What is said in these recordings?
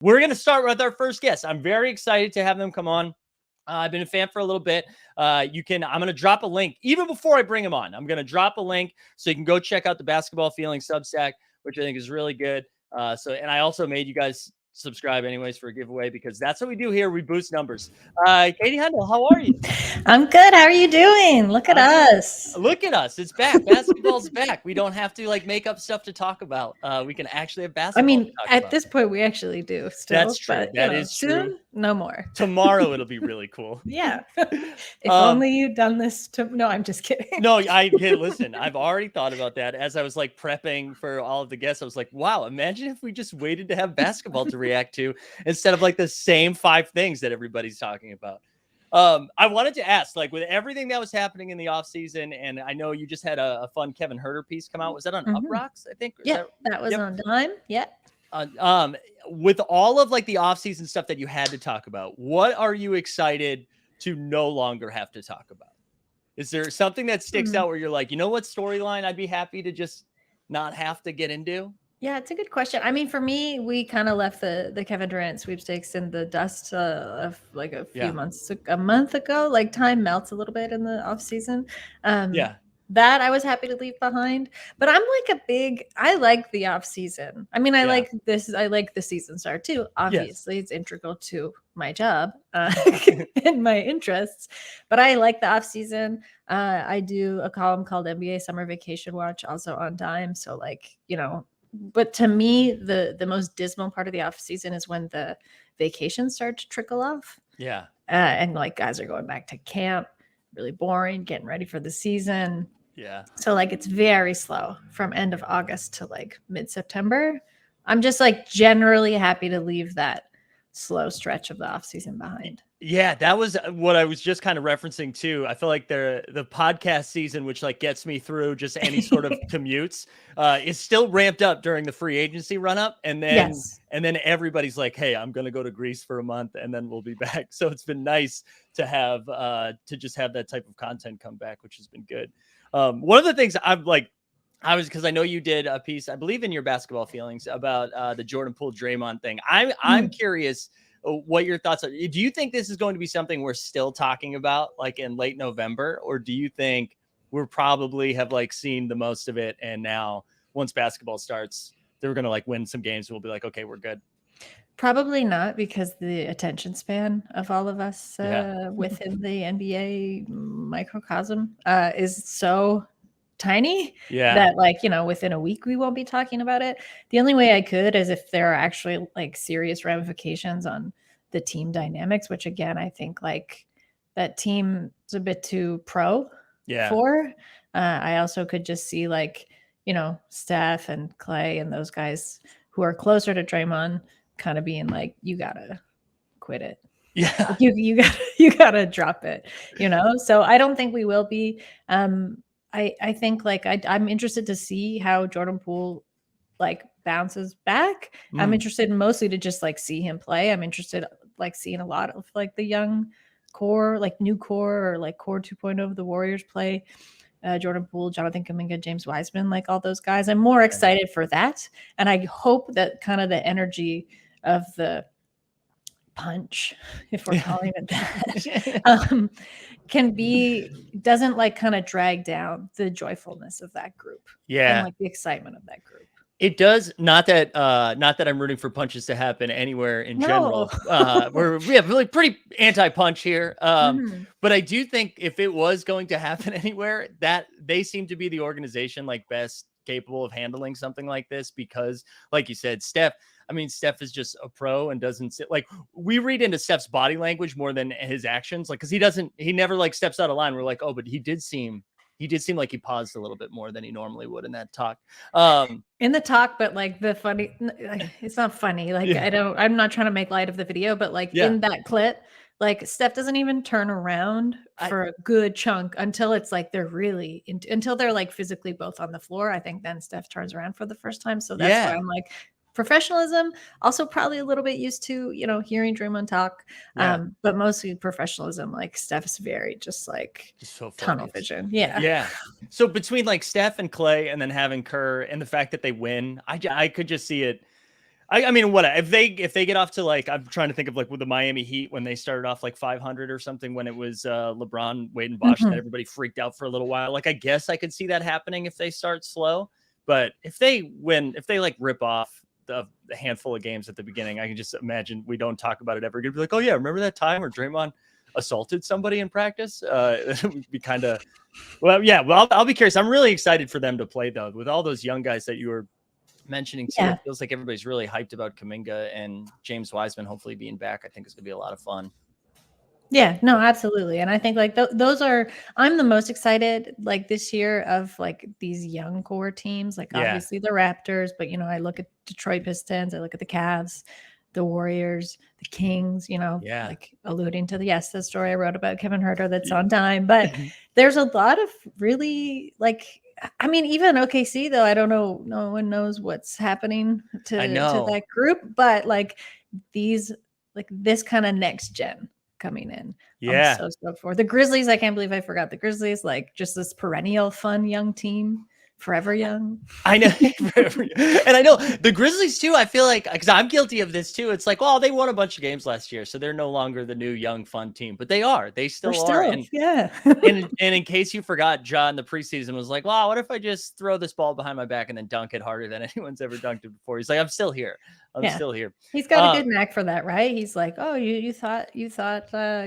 we're going to start with our first guest. I'm very excited to have them come on. I've been a fan for a little bit. I'm going to drop a link even before I bring him on. I'm going to drop a link so you can go check out the Basketball Feeling Substack, which I think is really good. And I also made you guys subscribe anyways for a giveaway because that's what we do here. We boost numbers. Katie Heindl, how are you? I'm good. How are you doing? Look at us. Look at us. It's back. Basketball's back. We don't have to like make up stuff to talk about. We can actually have basketball. I mean, at this point, we actually do still. That's true. But, that is soon, true. No more. Tomorrow it'll be really cool. Yeah. If only you'd done this. No, I'm just kidding. No, listen, I've already thought about that as I was like prepping for all of the guests. I was like, wow, imagine if we just waited to have basketball to react to instead of like the same 5 things that everybody's talking about. I wanted to ask, like, with everything that was happening in the offseason, and I know you just had a fun Kevin Herter piece come out. Was that on Up Rocks, I think? Yeah, that was on Dime. Yeah. With all of like the offseason stuff that you had to talk about, what are you excited to no longer have to talk about? Is there something that sticks out where you're like, you know what storyline I'd be happy to just not have to get into? Yeah, it's a good question. I mean, for me, we kind of left the Kevin Durant sweepstakes in the dust of like a month ago. Like time melts a little bit in the off season. That I was happy to leave behind. But I'm like I like the off season. I mean, I like this. I like the season start too. Obviously, it's integral to my job and my interests. But I like the off season. I do a column called NBA Summer Vacation Watch, also on Dime. So like, but to me, the most dismal part of the off season is when the vacations start to trickle off. Yeah. And like guys are going back to camp, really boring, getting ready for the season. Yeah. So like it's very slow from end of August to like mid-September. I'm just like generally happy to leave that slow stretch of the off season behind. Yeah, that was what I was just kind of referencing too. I feel like the podcast season, which like gets me through just any sort of commutes, is still ramped up during the free agency run up. And then everybody's like, hey, I'm going to go to Greece for a month and then we'll be back. So it's been nice to have to just have that type of content come back, which has been good. One of the things because I know you did a piece, I believe in your Basketball Feelings about the Jordan Poole Draymond thing. I'm curious what your thoughts are. Do you think this is going to be something we're still talking about like in late November? Or do you think we're probably have like seen the most of it? And now once basketball starts, they're going to like win some games. And we'll be like, okay, we're good. Probably not, because the attention span of all of us within the NBA microcosm is so tiny that like, within a week we won't be talking about it. The only way I could is if there are actually like serious ramifications on the team dynamics, which again, I think like that team is a bit too pro for. I also could just see like, Steph and Clay and those guys who are closer to Draymond kind of being like, you gotta quit it. Yeah. You gotta drop it, So I don't think we will be. I think like I'm interested to see how Jordan Poole like bounces back. I'm interested mostly to just like see him play. I'm interested like seeing a lot of like the young core, like new core or like core 2.0 of the Warriors play. Jordan Poole, Jonathan Kuminga, James Wiseman, like all those guys. I'm more excited for that. And I hope that kind of the energy of the punch, if we're calling it that, doesn't like kind of drag down the joyfulness of that group. And like the excitement of that group. It does. Not that I'm rooting for punches to happen anywhere in general. We're really pretty anti-punch here. But I do think if it was going to happen anywhere, that they seem to be the organization like best capable of handling something like this, because like you said, Steph is just a pro and doesn't sit like we read into Steph's body language more than his actions. Like, cause he never like steps out of line. We're like, oh, but he did seem like he paused a little bit more than he normally would in that talk. In the talk, but like it's not funny. Like I'm not trying to make light of the video, but like in that clip, like Steph doesn't even turn around for a good chunk until it's like until they're like physically both on the floor. I think then Steph turns around for the first time. So that's why I'm like, professionalism, also probably a little bit used to, hearing Draymond talk, but mostly professionalism. Like Steph's very just so tunnel vision. Yeah. So between like Steph and Clay and then having Kerr and the fact that they win, I could just see it. I mean, what if they get off to like, I'm trying to think of like with the Miami Heat when they started off like 500 or something when it was LeBron, Wade, and Bosh, and everybody freaked out for a little while. Like I guess I could see that happening if they start slow, but if they like rip off the handful of games at the beginning, I can just imagine we don't talk about it ever again. Be like, oh yeah, remember that time where Draymond assaulted somebody in practice? It would be kind of well, yeah. Well, I'll be curious. I'm really excited for them to play though with all those young guys that you were mentioning too. Yeah. It feels like everybody's really hyped about Kuminga and James Wiseman hopefully being back. I think it's gonna be a lot of fun. Yeah, no, absolutely. And I think like those are, I'm the most excited like this year of like these young core teams, like obviously the Raptors, but I look at Detroit Pistons, I look at the Cavs, the Warriors, the Kings, like alluding to the story I wrote about Kevin Huerter that's on time. But there's a lot of really like, I mean, even OKC though, I don't know, no one knows what's happening to that group, but like these, like this kind of next gen coming in. Yeah. I'm so stoked for the Grizzlies. I can't believe I forgot the Grizzlies, like just this perennial fun young team. Forever young. I know. And I know the Grizzlies too. I feel like, because I'm guilty of this too. It's like, well, they won a bunch of games last year, so they're no longer the new young fun team, but they are. They still are. And, and in case you forgot, John, the preseason was like, wow, what if I just throw this ball behind my back and then dunk it harder than anyone's ever dunked it before? He's like, I'm still here. I'm still here. He's got a good knack for that, right? He's like, oh, you thought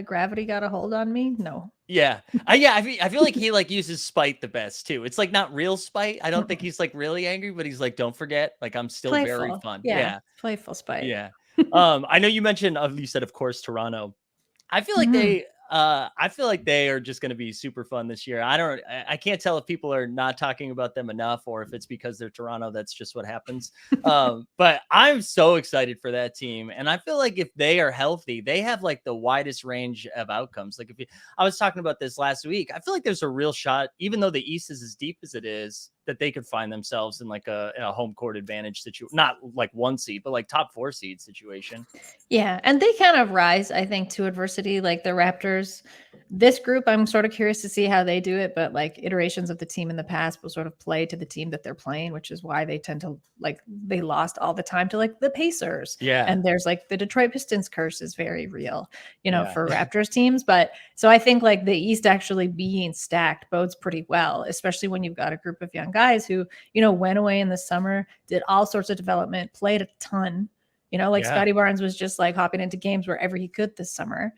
gravity got a hold on me? No. Yeah. I feel like he like uses spite the best too. It's like not real spite. I don't think he's like really angry, but he's like, don't forget, like I'm still playful. very fun. Yeah. Playful spite. Yeah. I know you mentioned, you said, of course, Toronto. I feel like they are just going to be super fun this year. I can't tell if people are not talking about them enough or if it's because they're Toronto. That's just what happens. But I'm so excited for that team. And I feel like if they are healthy, they have like the widest range of outcomes. Like I was talking about this last week, I feel like there's a real shot, even though the East is as deep as it is, that they could find themselves in like a home court advantage situation, not like 1 seed, but like top 4 seed situation. Yeah. And they kind of rise, I think, to adversity. Like the Raptors, this group, I'm sort of curious to see how they do it, but like iterations of the team in the past will sort of play to the team that they're playing, which is why they tend to like, they lost all the time to like the Pacers. Yeah. And there's like the Detroit Pistons curse is very real, for Raptors teams. But so I think like the East actually being stacked bodes pretty well, especially when you've got a group of young guys who, went away in the summer, did all sorts of development, played a ton. Scotty Barnes was just like hopping into games wherever he could this summer.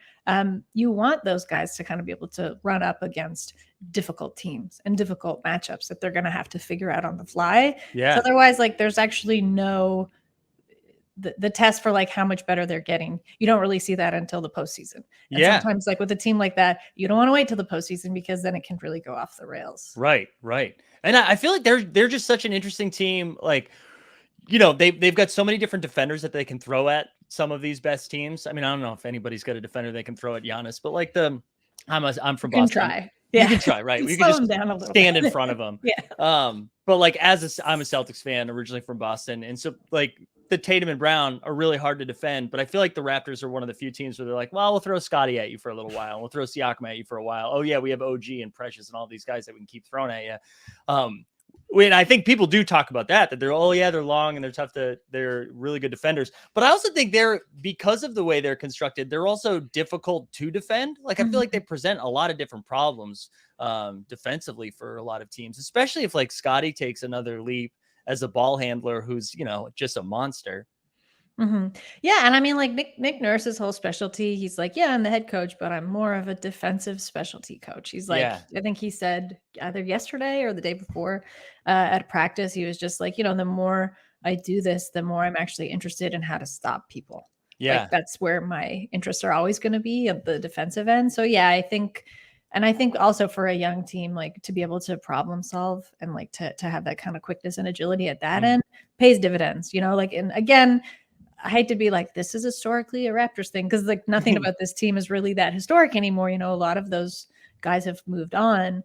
You want those guys to kind of be able to run up against difficult teams and difficult matchups that they're going to have to figure out on the fly. Yeah. So otherwise, like there's actually no the test for like how much better they're getting. You don't really see that until the postseason. And sometimes like with a team like that, you don't want to wait till the postseason because then it can really go off the rails. Right. And I feel like they're just such an interesting team. Like, they've got so many different defenders that they can throw at some of these best teams. I mean, I don't know if anybody's got a defender they can throw at Giannis, but like I'm from Boston. Try. You can try, right? We can just stand in front of them. But like I'm a Celtics fan originally from Boston, and so like the Tatum and Brown are really hard to defend. But I feel like the Raptors are one of the few teams where they're like, well, we'll throw Scotty at you for a little while, we'll throw Siakam at you for a while. Oh yeah, we have OG and Precious and all these guys that we can keep throwing at you. When I think people do talk about that they're long and they're tough they're really good defenders. But I also think because of the way they're constructed, they're also difficult to defend. Like I feel like they present a lot of different problems defensively for a lot of teams, especially if like Scotty takes another leap as a ball handler who's, just a monster. Yeah. And I mean, like Nick Nurse's whole specialty, he's like, yeah, I'm the head coach, but I'm more of a defensive specialty coach. He's like, I think he said either yesterday or the day before at practice, he was just like, the more I do this, the more I'm actually interested in how to stop people. Yeah. Like that's where my interests are always going to be at the defensive end. So yeah, I think also for a young team, like to be able to problem solve and like to have that kind of quickness and agility at that end pays dividends, like, and again, I hate to be like, this is historically a Raptors thing, because like nothing about this team is really that historic anymore. A lot of those guys have moved on.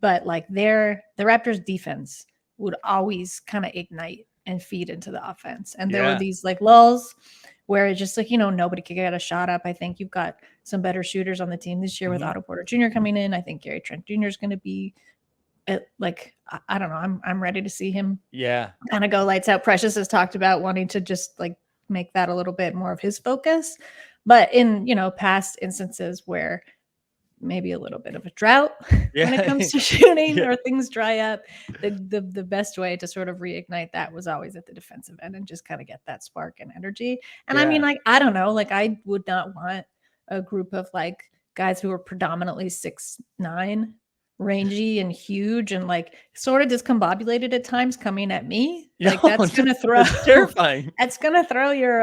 But like the Raptors defense would always kind of ignite and feed into the offense. And there were these like lulls where it's just like, nobody could get a shot up. I think you've got some better shooters on the team this year with Otto Porter Jr. coming in. I think Gary Trent Jr. is going to be I don't know. I'm ready to see him Yeah. kind of go lights out. Precious has talked about wanting to just like make that a little bit more of his focus. But in, past instances where maybe a little bit of a drought when it comes to shooting or things dry up, the best way to sort of reignite that was always at the defensive end and just kind of get that spark and energy. And I mean, like, I don't know, like I would not want a group of like guys who are predominantly 6'9", rangy and huge and like sort of discombobulated at times coming at me. Like that's gonna throw terrifying. That's gonna throw your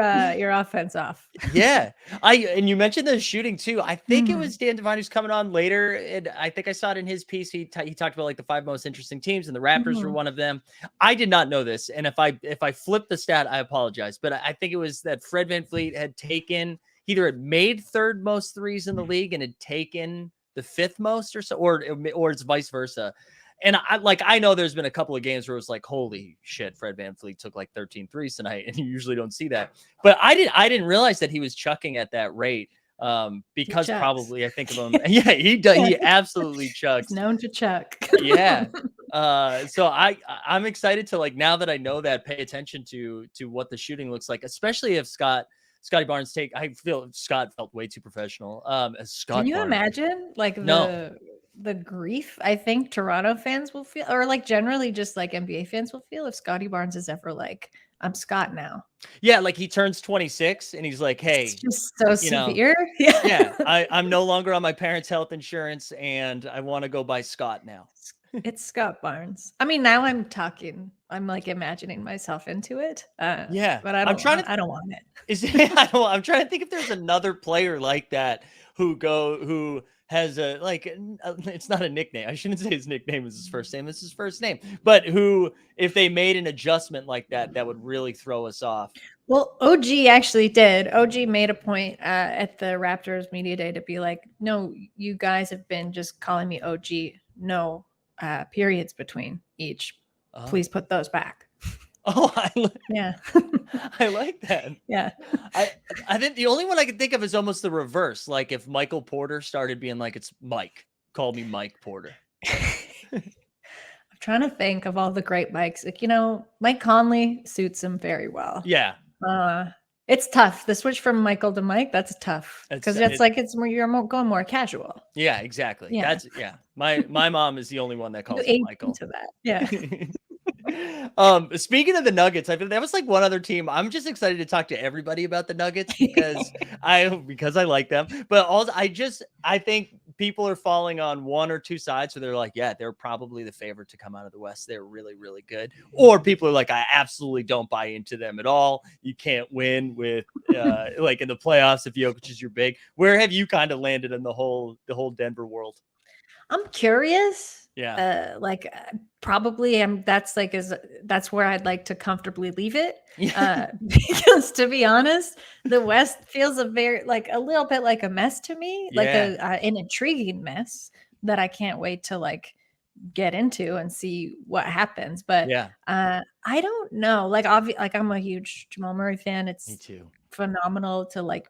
offense off. Yeah. And you mentioned the shooting too. I think it was Dan Devine who's coming on later. And I think I saw it in his piece. He talked about like the 5 most interesting teams, and the Raptors were one of them. I did not know this. And if I flipped the stat, I apologize. But I think it was that Fred VanVleet had had made 3rd most threes in the league and had taken the 5th most or so, or it's vice versa. And I know there's been a couple of games where it was like, holy shit, Fred VanVleet took like 13 threes tonight, and you usually don't see that. But I didn't realize that he was chucking at that rate. Because probably I think of him. Yeah, he does. He absolutely chucks. He's known to chuck. Yeah. So I'm excited to, like, now that I know that, pay attention to what the shooting looks like, especially if Scotty Barnes I feel Scott felt way too professional. As Scott Can you Barnes. imagine like the grief I think Toronto fans will feel, or like generally just like NBA fans will feel, if Scotty Barnes is ever like, I'm Scott now. Yeah, like he turns 26 and he's like, hey, it's just so severe. Yeah, I'm no longer on my parents' health insurance and I want to go by Scott now. It's Scott Barnes. I mean, now I'm like imagining myself into it. Yeah, but I don't want it. I'm trying to think if there's another player like that who has it's not a nickname. I shouldn't say his nickname is his first name. It's his first name. But who, if they made an adjustment like that would really throw us off. Well, OG actually did. OG made a point at the Raptors media day to be like, no, you guys have been just calling me OG. No periods between each. Please put those back. Oh, yeah. I like that. Yeah. I think the only one I can think of is almost the reverse. Like if Michael Porter started being like, it's Mike, call me Mike Porter. I'm trying to think of all the great Mikes. Like, Mike Conley suits him very well. Yeah. It's tough. The switch from Michael to Mike, that's tough. Because it's more, you're going more casual. Yeah, exactly. Yeah. My mom is the only one that calls him Michael. To that. Yeah. Speaking of the Nuggets, I think that was like one other team. I'm just excited to talk to everybody about the Nuggets because I like them. But also I think people are falling on one or two sides. So they're like, yeah, they're probably the favorite to come out of the West. They're really, really good. Or people are like, I absolutely don't buy into them at all. You can't win with like in the playoffs if Jokic is your big. Where have you kind of landed in the whole Denver world? I'm curious. Yeah. Probably that's where I'd like to comfortably leave it. Because to be honest, the West feels a little bit like a mess to me, like an intriguing mess that I can't wait to like get into and see what happens. But I don't know. Like I'm a huge Jamal Murray fan. It's me too. Phenomenal to like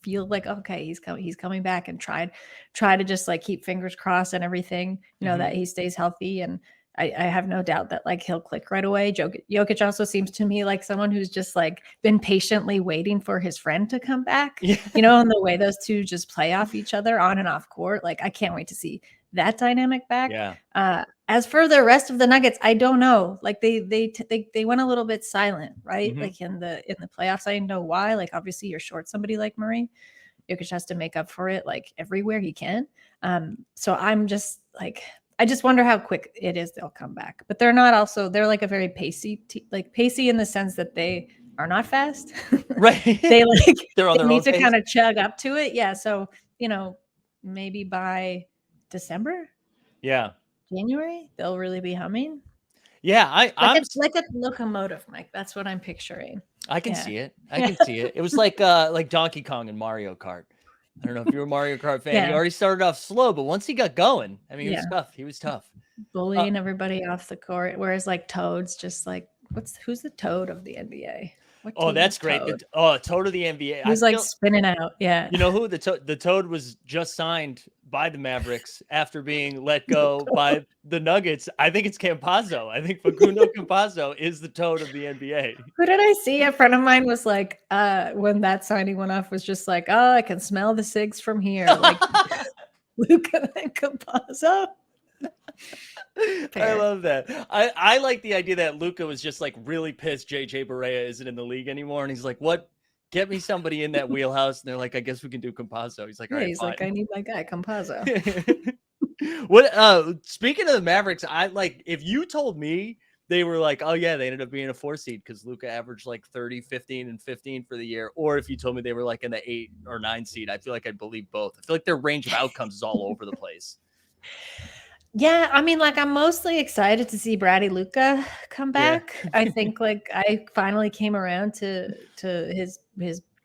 feel like, okay, he's coming back, and try to just like keep fingers crossed and everything, that he stays healthy. And I have no doubt that like he'll click right away. Jokic also seems to me like someone who's just like been patiently waiting for his friend to come back, and the way those two just play off each other on and off court. Like I can't wait to see that dynamic back. Yeah. As for the rest of the Nuggets, I don't know. Like they went a little bit silent, right? Mm-hmm. Like in the playoffs, I know why. Like obviously you're short somebody like Murray. Jokic has to make up for it like everywhere he can. So I'm just like, I just wonder how quick it is they'll come back. But they're like a very pacey in the sense that they are not fast. Right. They they're on their need own to pace. kind of chug up to it. Yeah. So, maybe by December. Yeah. January, they'll really be humming. Yeah, I'm like a locomotive, Mike. That's what I'm picturing. I can see it. I can see it. It was like Donkey Kong and Mario Kart. I don't know if you're a Mario Kart fan. He already started off slow, but once he got going, I mean, he was tough. He was tough. Bullying everybody off the court. Whereas like Toad's just like, who's the Toad of the NBA? Oh, that's great. Toad of the NBA. He's spinning out. Yeah. You know who the Toad was just signed by the Mavericks after being let go by the Nuggets, I think it's Campazzo. I think Facundo Campazzo is the toad of the NBA. Who did I see? A friend of mine was like, when that signing went off, was just like, oh, I can smell the cigs from here. Like Luka and Campazzo. I love that. I like the idea that Luka was just like really pissed JJ Barea isn't in the league anymore. And he's like, what? Get me somebody in that wheelhouse. And they're like, I guess we can do Campazzo. He's like, all right, he's fine. like, I need my guy, Campazzo. Speaking of the Mavericks, I like if you told me they were like, oh yeah, they ended up being a 4 seed because Luka averaged like 30, 15, and 15 for the year. Or if you told me they were like in the 8 or 9 seed, I feel like I'd believe both. I feel like their range of outcomes is all over the place. Yeah, I mean, like I'm mostly excited to see Bradley Luka come back. Yeah. I think like I finally came around to his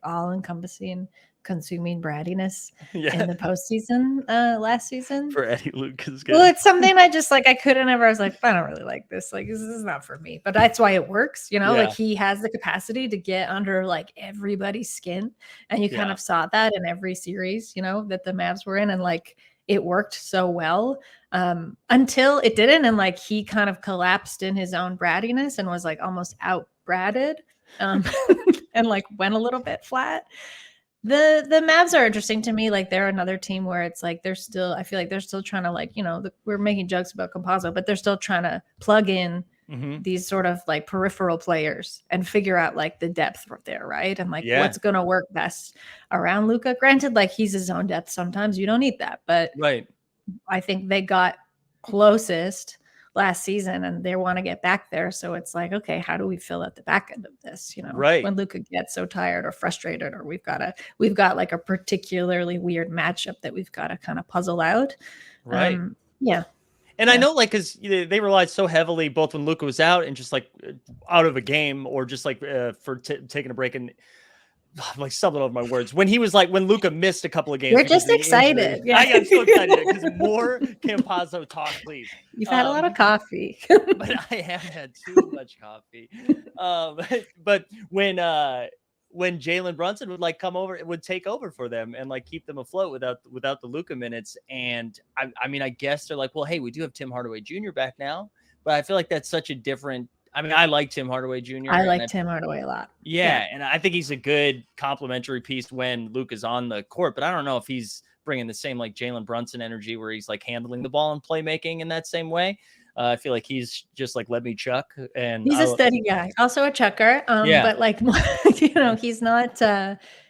all-encompassing, consuming brattiness in the postseason last season. For Eddie Luka's good. Well, it's something I just like I couldn't ever. I was like, I don't really like this. Like this is not for me. But that's why it works, you know. Like he has the capacity to get under like everybody's skin, and you kind of saw that in every series, you know, that the Mavs were in, and like it worked so well. Until it didn't, and like he kind of collapsed in his own brattiness and was like almost out bratted, and like went a little bit flat. The Mavs are interesting to me. Like they're another team where it's like they're still. I feel like they're still trying to like we're making jokes about Campazzo, but they're still trying to plug in these sort of like peripheral players and figure out like the depth there, right? And like what's going to work best around Luka. Granted, like he's his own depth. Sometimes you don't need that, but right. I think they got closest last season and they want to get back there. So it's like, okay, how do we fill out the back end of this? You know, when Luka gets so tired or frustrated, or we've got like a particularly weird matchup that we've got to kind of puzzle out. Right. Yeah. And I know, like, because they relied so heavily both when Luka was out and just like out of a game, or just like for taking a break, and I'm like stumbling over my words. When Luka missed a couple of games, you're just excited. I got so excited because more Campazzo talk, please. You've had a lot of coffee, but I have had too much coffee. But when Jalen Brunson would like come over, it would take over for them and like keep them afloat without the Luka minutes. And I mean, I guess they're like, well, hey, we do have Tim Hardaway Jr. back now, but I feel like that's such a different. I mean, I like Tim Hardaway Jr. I like Tim Hardaway a lot. Yeah, and I think he's a good complementary piece when Luka's on the court, but I don't know if he's bringing the same like Jalen Brunson energy where he's like handling the ball and playmaking in that same way. I feel like he's just like, let me chuck. And he's a steady guy, also a chucker. But like, he's not,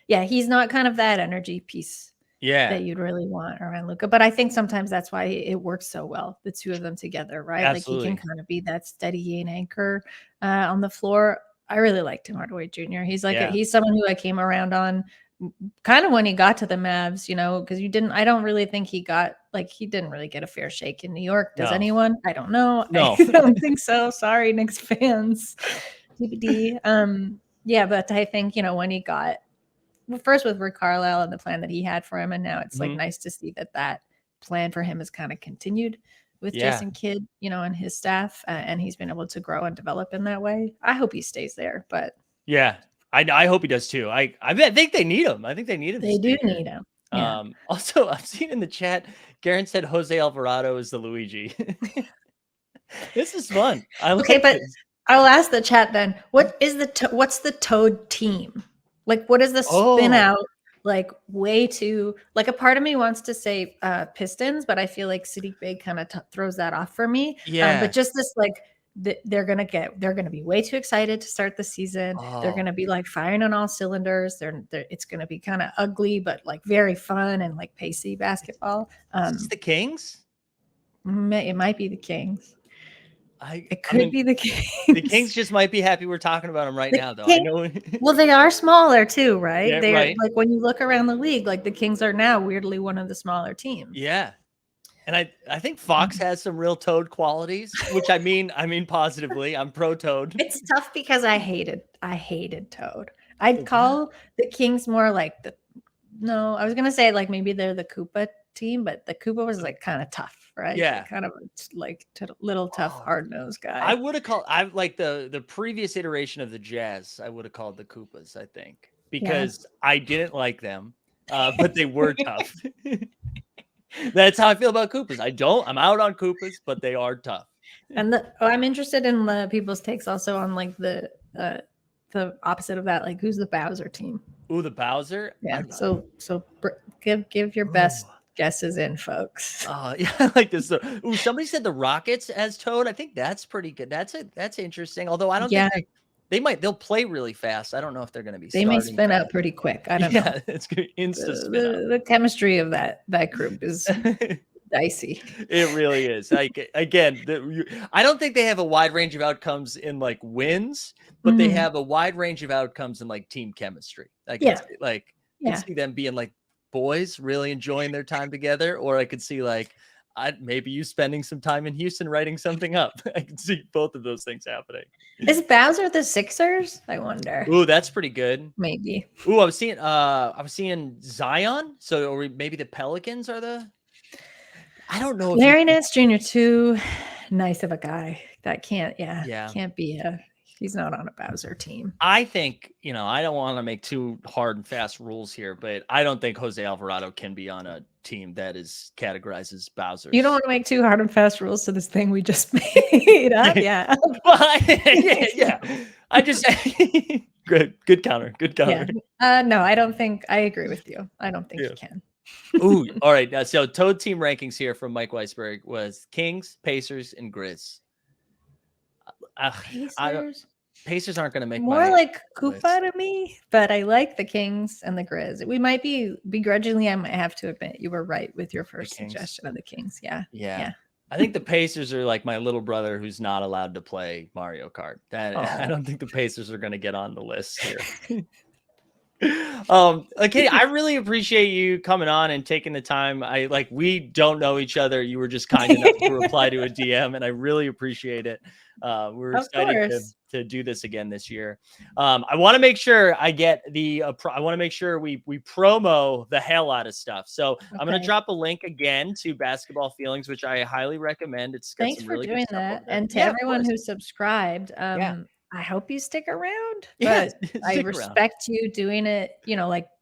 he's not kind of that energy piece that you'd really want around Luka. But I think sometimes that's why it works so well, the two of them together, right? Absolutely. Like he can kind of be that steadying anchor on the floor. I really like Tim Hardaway Jr. He's like, he's someone who I came around on kind of when he got to the Mavs, because I don't really think he didn't really get a fair shake in New York. Does anyone? I don't know. No. I don't think so. Sorry, Knicks fans. TBD. But I think, when he got first with Rick Carlisle and the plan that he had for him, and now it's like nice to see that plan for him has kind of continued with Jason Kidd, and his staff, and he's been able to grow and develop in that way. I hope he stays there, but I hope he does too. I think they need him. I think they need him. They do need him. Yeah. Also, I've seen in the chat, Garen said Jose Alvarado is the Luigi. This is fun. But I'll ask the chat then. What's the Toad team? Like, what is the spin out? Like, way too, like, a part of me wants to say Pistons, but I feel like City Big kind of throws that off for me. Yeah. But just this, like, they're gonna be way too excited to start the season. They're gonna be like firing on all cylinders. It's gonna be kind of ugly, but like very fun and like pacey basketball. Is it the Kings? It might be the Kings. It could be the Kings. The Kings just might be happy we're talking about them right now, though. I know. Well, they are smaller too, right? Yeah, They're right. like when you look around the league, like the Kings are now weirdly one of the smaller teams. Yeah. And I think Fox has some real Toad qualities, which I mean positively. I'm pro Toad. It's tough because I hated Toad. I'd call the Kings more like I was gonna say like maybe they're the Koopa team, but the Koopa was like kind of tough, right? Yeah. Like, kind of like little tough, hard-nosed guy. I would have called like the previous iteration of the Jazz, I would have called the Koopas, I think, because I didn't like them, but they were tough. That's how I feel about Koopas. I'm out on Koopas, but they are tough. And I'm interested in the people's takes also on like the opposite of that. Like, who's the Bowser team? Ooh, the Bowser. Yeah. So give your best guesses in, folks. Yeah, I like this. Ooh, somebody said the Rockets as Toad. I think that's pretty good. That's interesting. Although I don't think they'll play really fast. I don't know if they're going to be. They may spin out pretty quick. I don't know. Yeah, it's going to insta spin out. The chemistry of that group is dicey. It really is. Like, again, I don't think they have a wide range of outcomes in like wins, but they have a wide range of outcomes in like team chemistry. I could see them being like boys really enjoying their time together, or I could see like maybe you spending some time in Houston writing something up. I can see both of those things happening. Is Bowser the Sixers? I wonder. Ooh, that's pretty good. Maybe. Ooh, I was seeing Zion. So, or maybe the Pelicans are the. I don't know. Larry Nance Jr. too nice of a guy. That can't be he's not on a Bowser team. I think, I don't want to make too hard and fast rules here, but I don't think Jose Alvarado can be on a team that is categorized as Bowser. You don't want to make too hard and fast rules to this thing we just made up. Yeah. Yeah. I just good counter. Good counter. Yeah. No, I don't think I agree with you. I don't think you can. Ooh, all right. So Toad team rankings here from Mike Weisberg was Kings, Pacers, and Grizz. Pacers aren't going to make more like Koopa to me, but I like the Kings and the Grizz. We might be begrudgingly. I might have to admit you were right with your first suggestion of the Kings. Yeah. I think the Pacers are like my little brother who's not allowed to play Mario Kart. I don't think the Pacers are going to get on the list here. Okay, I really appreciate you coming on and taking the time. We don't know each other. You were just kind enough to reply to a DM, and I really appreciate it. We're excited to do this again this year. I want to make sure I get I want to make sure we promo the hell out of stuff. So I'm going to drop a link again to Basketball Feelings, which I highly recommend. Thanks for doing that, and to everyone who subscribed. I hope you stick around, but I respect you doing it,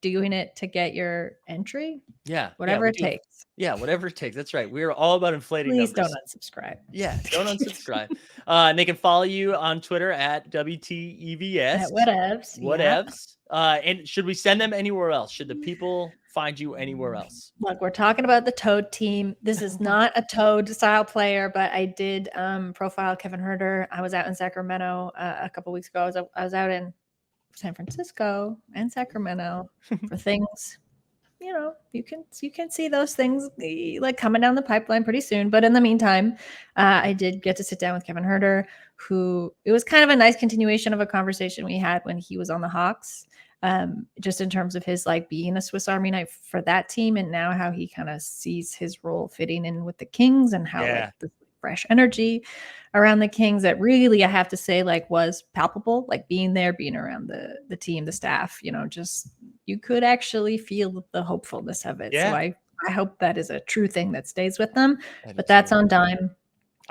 doing it to get your entry. Yeah. Whatever it takes. Yeah. Whatever it takes. That's right. We're all about inflating numbers. Please don't unsubscribe. Yeah. Don't unsubscribe. And they can follow you on Twitter at WTEVS. At whatevs. Whatevs. And should we send them anywhere else? Should the people find you anywhere else? Look, we're talking about the Toad team. This is not a Toad style player, but I did profile Kevin Huerter. I was out in Sacramento a couple weeks ago. I was out in San Francisco and Sacramento for things. You can see those things like coming down the pipeline pretty soon. But in the meantime, I did get to sit down with Kevin Huerter, who it was kind of a nice continuation of a conversation we had when he was on the Hawks. Just in terms of his being a Swiss Army knife for that team, and now how he kind of sees his role fitting in with the Kings, and how the fresh energy around the Kings that really, I have to say, was palpable, being there, being around the team, the staff, just you could actually feel the hopefulness of it. So I hope that is a true thing that stays with them, but that's on dime.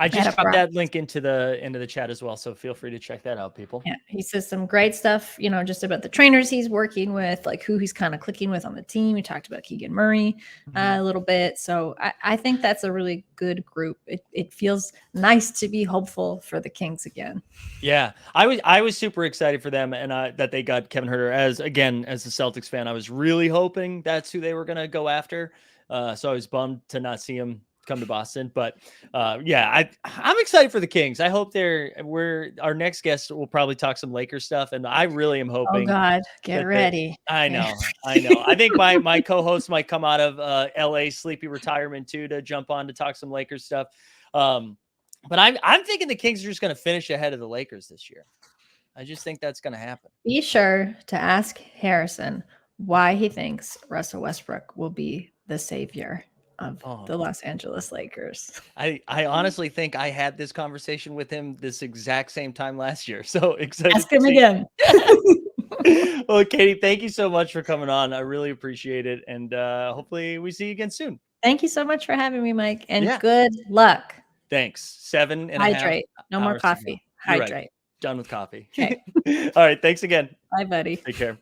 I just dropped that link into the chat as well, so feel free to check that out, people. Yeah, he says some great stuff, just about the trainers he's working with, who he's kind of clicking with on the team. We talked about Keegan Murray a little bit, so I think that's a really good group. It feels nice to be hopeful for the Kings again. Yeah, I was super excited for them, and that they got Kevin Huerter. As a Celtics fan, I was really hoping that's who they were going to go after. So I was bummed to not see him come to Boston, but I'm excited for the Kings. I hope our next guest will probably talk some Lakers stuff, and I really am hoping. Oh God, get ready! I know. I think my co-host might come out of LA sleepy retirement too to jump on to talk some Lakers stuff. But I'm thinking the Kings are just going to finish ahead of the Lakers this year. I just think that's going to happen. Be sure to ask Harrison why he thinks Russell Westbrook will be the savior of the Los Angeles Lakers. I honestly think I had this conversation with him this exact same time last year. So excited. Ask him again. Well, Katie, thank you so much for coming on. I really appreciate it. And hopefully we see you again soon. Thank you so much for having me, Mike. And good luck. Thanks. 7.5 Hydrate. No more coffee. Hydrate. Right. Done with coffee. Okay. All right. Thanks again. Bye, buddy. Take care.